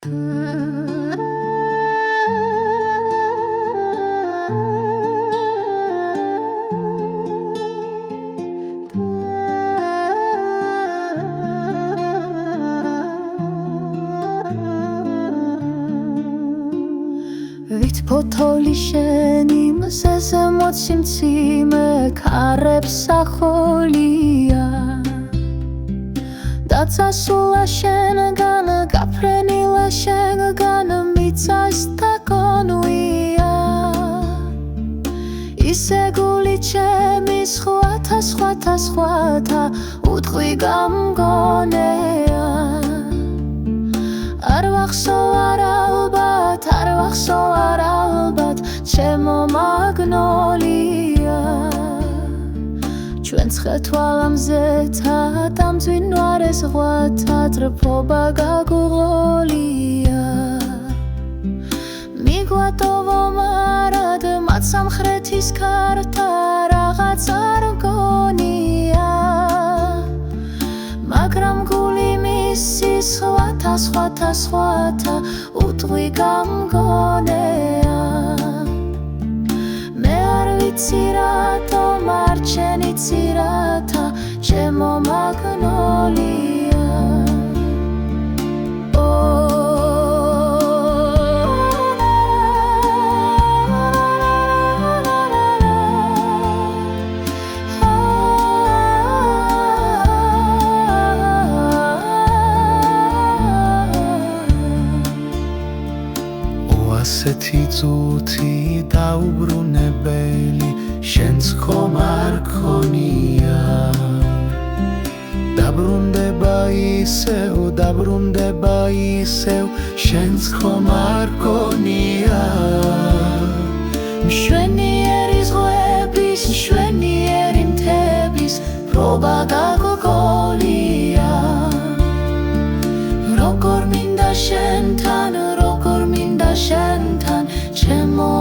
ვით ფოთოლი შენი მზეზე მოციმციმე ქარებს ახოლია დაცასულა შენგან გაფრენილა შენგან მიწას დაკონვია ისე გული ჩემი სხვათა უტყვი გამგონეა არ ვახსოვ არ ალბათ ჩემო მაგნოლია ჩვენს ხეთვალამზეთა დამძვინვარეს ღვათა ტრფობა გაგუღოლია მიგვატოვო მარად მათ სამხრეთის ქართა რაღაც არ მგონია მაგრამ გული მისი სხვათა უტყვი გამგონეა მე არ ვიცი რატო მარჩენიცი რათა ჩემო მაგნოლია ასეთი წუთი დაუბრუნებელი შენს ხომ არ ქონია დაბრუნდება ისევ შენს ხომ არ ქონია მშვენიერი ზღვების მშვენიერი მთების პრობა გაგუგოლია როგორ მინდა შენთან ჩემო